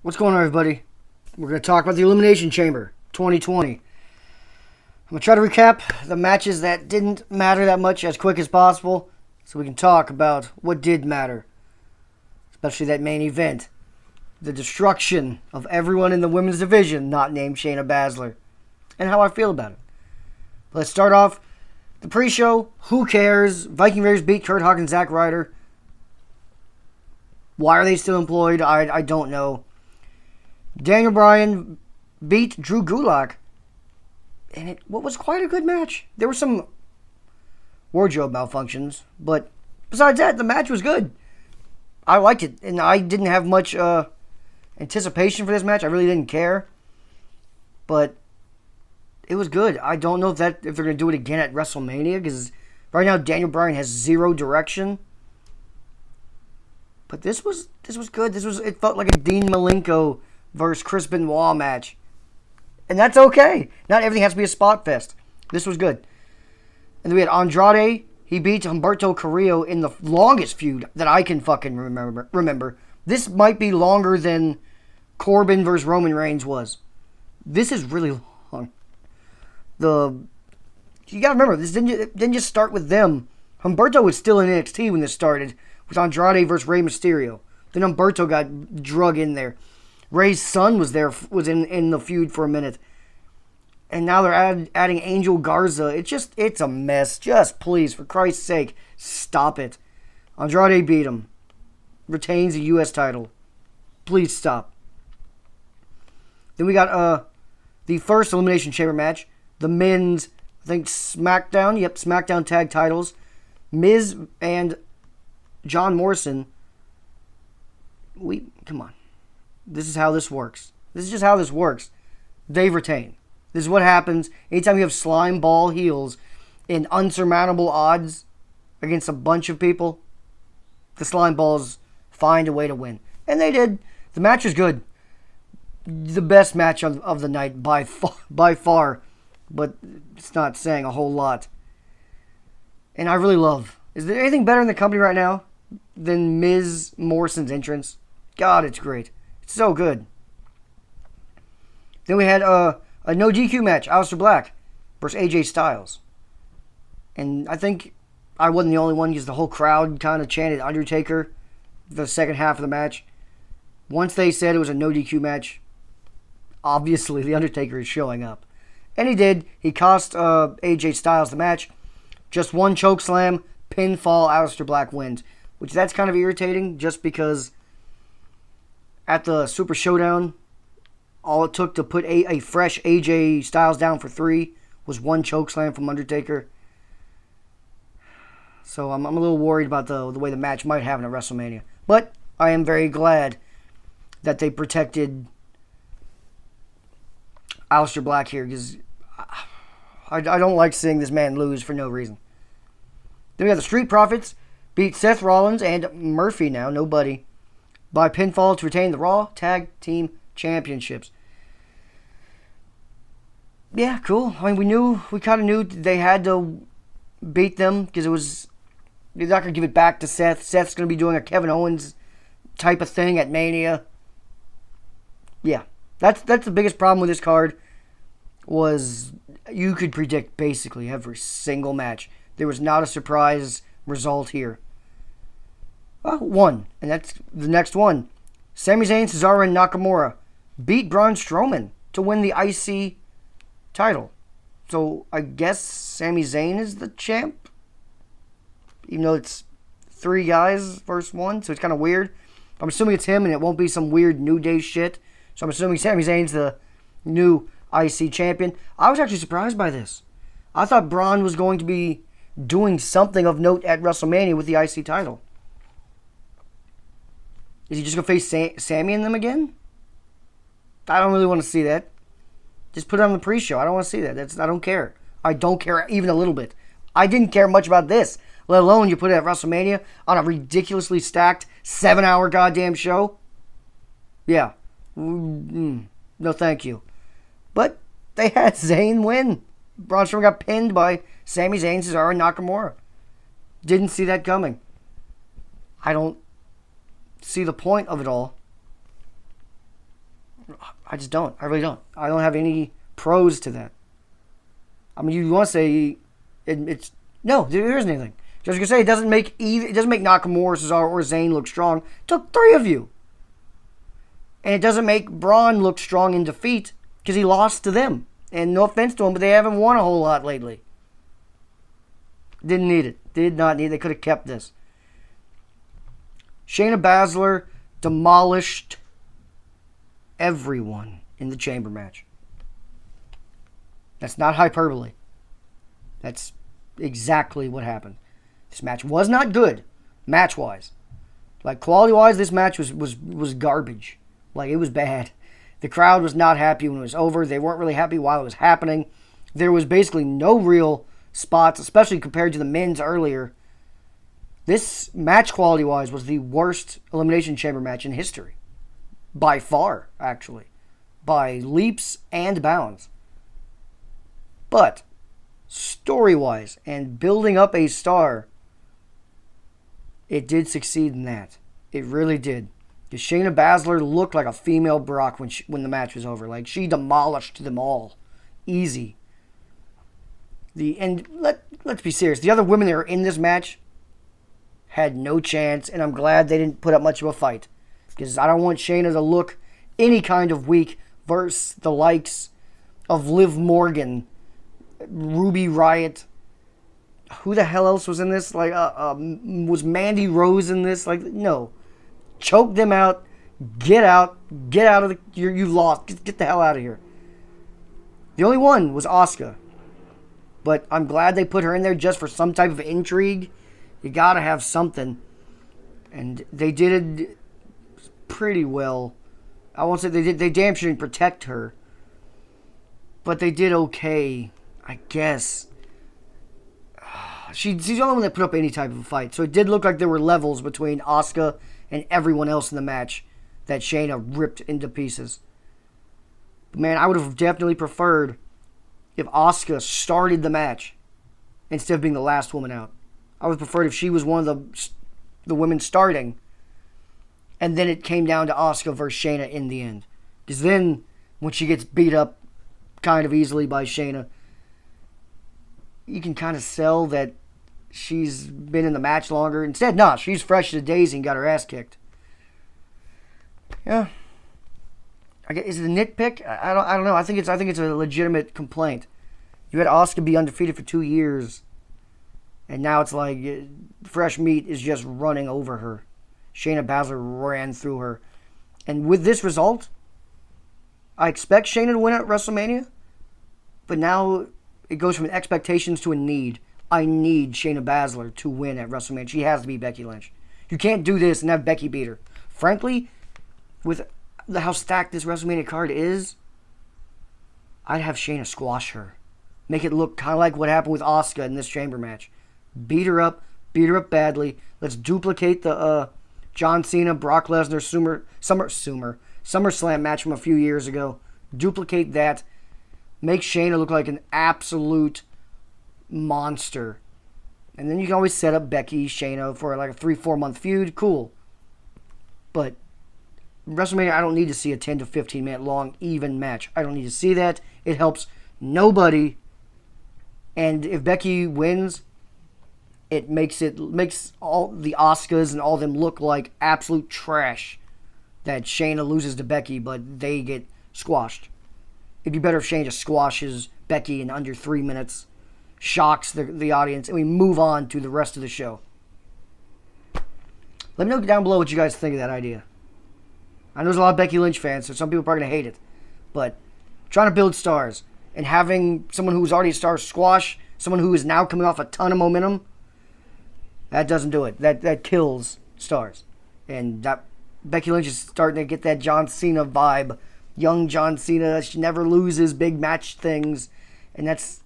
What's going on, everybody? We're going to talk about the Elimination Chamber 2020. I'm going to try to recap the matches that didn't matter that much as quick as possible so we can talk about what did matter, especially that main event, the destruction of everyone in the women's division not named Shayna Baszler, and how I feel about it. Let's start off the pre-show. Who cares? Viking Raiders beat Kurt Hawkins and Zack Ryder. Why are they still employed? I don't know. Daniel Bryan beat Drew Gulak, and what was quite a good match. There were some wardrobe malfunctions, but besides that, the match was good. I liked it, and I didn't have much anticipation for this match. I really didn't care, but it was good. I don't know if they're going to do it again at WrestleMania, because right now Daniel Bryan has zero direction. But this was good. It felt like a Dean Malenko versus Chris Benoit match. And that's okay. Not everything has to be a spot fest. This was good. And then we had Andrade. He beat Humberto Carrillo in the longest feud that I can fucking remember. This might be longer than Corbin versus Roman Reigns was. This is really long. You gotta remember, this didn't just start with them. Humberto was still in NXT when this started, with Andrade versus Rey Mysterio. Then Humberto got drug in there. Rey's son was in the feud for a minute. And now they're adding Angel Garza. It's a mess. Just please, for Christ's sake, stop it. Andrade beat him. Retains the U.S. title. Please stop. Then we got the first Elimination Chamber match. The men's, I think, SmackDown. Yep, SmackDown tag titles. Miz and John Morrison. Come on. This is how this works. This is just how this works. They retain. This is what happens anytime you have slime ball heels in unsurmountable odds against a bunch of people. The slime balls find a way to win. And they did. The match was good. The best match of the night by far. But it's not saying a whole lot. And I really love. Is there anything better in the company right now than Miz Morrison's entrance? God, it's great. It's so good. Then we had a no DQ match. Aleister Black versus AJ Styles. And I think I wasn't the only one because the whole crowd kind of chanted Undertaker the second half of the match. Once they said it was a no DQ match, obviously the Undertaker is showing up. And he did. He cost AJ Styles the match. Just one choke slam, pinfall, Aleister Black wins. Which that's kind of irritating just because at the Super Showdown, all it took to put a fresh AJ Styles down for 3 was one chokeslam from Undertaker. So I'm a little worried about the way the match might happen at WrestleMania. But I am very glad that they protected Aleister Black here, because I don't like seeing this man lose for no reason. Then we have the Street Profits beat Seth Rollins and Murphy now, nobody, by pinfall to retain the Raw Tag Team Championships. Yeah, cool. I mean, we kind of knew they had to beat them because they're not going to give it back to Seth. Seth's going to be doing a Kevin Owens type of thing at Mania. Yeah, that's the biggest problem with this card, was you could predict basically every single match. There was not a surprise result here. One, and that's the next one. Sami Zayn, Cesaro, and Nakamura beat Braun Strowman to win the IC title. So I guess Sami Zayn is the champ, even though it's 3 guys versus 1, so it's kind of weird. I'm assuming it's him, and it won't be some weird New Day shit. So I'm assuming Sami Zayn's the new IC champion. I was actually surprised by this. I thought Braun was going to be doing something of note at WrestleMania with the IC title. Is he just going to face Sammy and them again? I don't really want to see that. Just put it on the pre-show. I don't want to see that. I don't care. I don't care even a little bit. I didn't care much about this, let alone you put it at WrestleMania on a ridiculously stacked 7-hour goddamn show. Yeah. No thank you. But they had Zayn win. Braun Strowman got pinned by Sami Zayn, Cesaro, and Nakamura. Didn't see that coming. I don't see the point of it all. I just don't. I really don't. I don't have any pros to that. I mean, you want to say it's no, there isn't anything. Just gonna say it doesn't make Nakamura, Cesaro, or Zayn look strong. It took 3 of you, and it doesn't make Braun look strong in defeat because he lost to them. And no offense to him, but they haven't won a whole lot lately. Didn't need it. Did not need it. They could have kept this. Shayna Baszler demolished everyone in the chamber match. That's not hyperbole. That's exactly what happened. This match was not good, match-wise. Like, quality-wise, this match was garbage. Like, it was bad. The crowd was not happy when it was over. They weren't really happy while it was happening. There was basically no real spots, especially compared to the men's earlier. This match quality-wise was the worst Elimination Chamber match in history. By far, actually. By leaps and bounds. But, story-wise, and building up a star, it did succeed in that. It really did. Because Shayna Baszler looked like a female Brock when the match was over. Like, she demolished them all. Easy. Let's be serious. The other women that were in this match had no chance, and I'm glad they didn't put up much of a fight. Because I don't want Shayna to look any kind of weak versus the likes of Liv Morgan, Ruby Riott. Who the hell else was in this? Like, was Mandy Rose in this? Like, no. Choke them out. Get out of the... You lost. Get the hell out of here. The only one was Asuka. But I'm glad they put her in there just for some type of intrigue. You gotta have something. And they did it pretty well. I won't say they damn sure didn't protect her. But they did okay, I guess. She's the only one that put up any type of a fight. So it did look like there were levels between Asuka and everyone else in the match that Shayna ripped into pieces. But man, I would have definitely preferred if Asuka started the match instead of being the last woman out. I would have preferred if she was one of the women starting, and then it came down to Asuka versus Shayna in the end. Because then, when she gets beat up kind of easily by Shayna, you can kind of sell that she's been in the match longer. Instead, nah, she's fresh to daisy and got her ass kicked. Yeah. Is it a nitpick? I don't know. I think it's a legitimate complaint. You had Asuka be undefeated for 2 years, and now it's like fresh meat is just running over her. Shayna Baszler ran through her. And with this result, I expect Shayna to win at WrestleMania, but now it goes from expectations to a need. I need Shayna Baszler to win at WrestleMania. She has to beat Becky Lynch. You can't do this and have Becky beat her. Frankly, with how stacked this WrestleMania card is, I'd have Shayna squash her. Make it look kind of like what happened with Asuka in this chamber match. Beat her up badly. Let's duplicate the John Cena, Brock Lesnar, SummerSlam match from a few years ago. Duplicate that. Make Shayna look like an absolute monster. And then you can always set up Becky, Shayna for like a 3-4 month feud. Cool. But WrestleMania, I don't need to see a 10 to 15 minute long even match. I don't need to see that. It helps nobody. And if Becky wins, it makes all the Asukas and all them look like absolute trash. That Shayna loses to Becky, but they get squashed. It'd be better if Shayna just squashes Becky in under 3 minutes, shocks the audience, and we move on to the rest of the show. Let me know down below what you guys think of that idea. I know there's a lot of Becky Lynch fans, so some people are probably going to hate it. But trying to build stars and having someone who's already a star squash someone who is now coming off a ton of momentum, that doesn't do it. That kills stars. And that Becky Lynch is starting to get that John Cena vibe. Young John Cena, she never loses big match things. And it's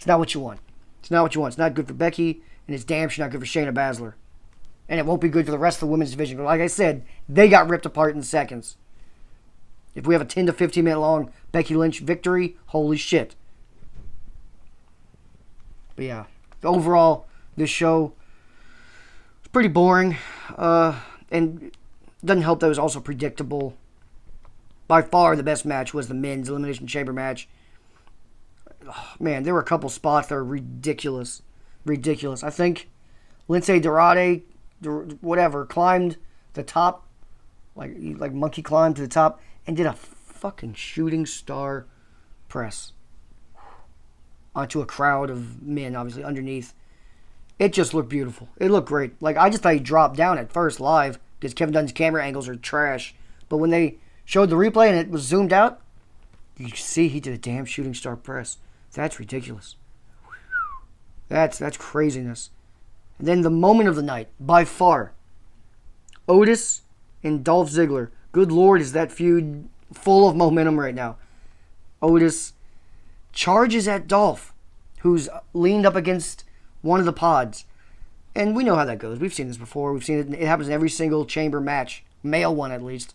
not what you want. It's not what you want. It's not good for Becky, and it's damn sure not good for Shayna Baszler. And it won't be good for the rest of the women's division. But like I said, they got ripped apart in seconds. If we have a 10 to 15 minute long Becky Lynch victory, holy shit. But yeah, overall, this show was pretty boring. And it doesn't help that it was also predictable. by far the best match was the men's Elimination Chamber match. Oh, man, there were a couple spots that were ridiculous. Ridiculous. I think Lince Dorade, whatever, climbed the top, like monkey climbed to the top, and did a fucking shooting star press onto a crowd of men, obviously, underneath. It just looked beautiful. It looked great. Like, I just thought he dropped down at first live because Kevin Dunn's camera angles are trash. But when they showed the replay and it was zoomed out, you see he did a damn shooting star press. That's ridiculous. That's craziness. And then the moment of the night, by far, Otis and Dolph Ziggler. Good Lord, is that feud full of momentum right now. Otis charges at Dolph, who's leaned up against one of the pods. And we know how that goes. We've seen this before. We've seen it. It happens in every single chamber match. Male one, at least.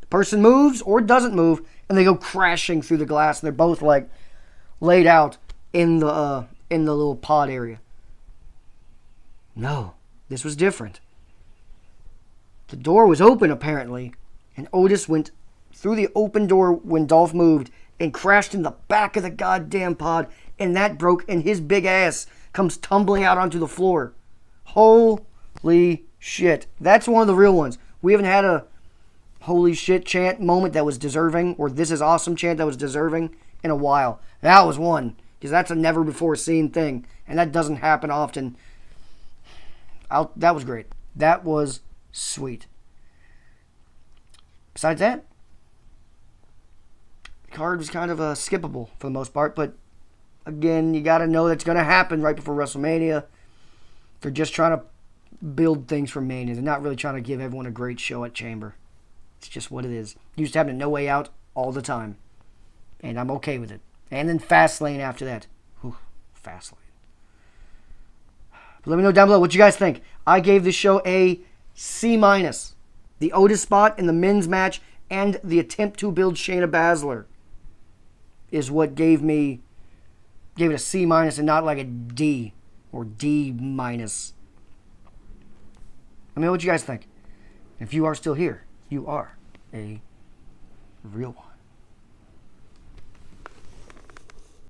The person moves or doesn't move, and they go crashing through the glass, and they're both, like, laid out in the little pod area. No, this was different. The door was open, apparently, and Otis went through the open door when Dolph moved and crashed in the back of the goddamn pod, and that broke, and his big ass comes tumbling out onto the floor. Holy shit. That's one of the real ones. We haven't had a holy shit chant moment that was deserving, or this is awesome chant that was deserving in a while. That was one, because that's a never before seen thing, and that doesn't happen often. That was great. That was sweet. Besides that, the card was kind of skippable for the most part, but again, you got to know that's going to happen right before WrestleMania. They're just trying to build things for Mania. They're not really trying to give everyone a great show at Chamber. It's just what it is. You used to have a No Way Out all the time, and I'm okay with it. And then Fastlane after that. Whew, Fastlane. But let me know down below what you guys think. I gave this show a C-. The Otis spot in the men's match and the attempt to build Shayna Baszler is what gave it a C- and not like a D or D-. Let me know what you guys think. If you are still here, you are a real one.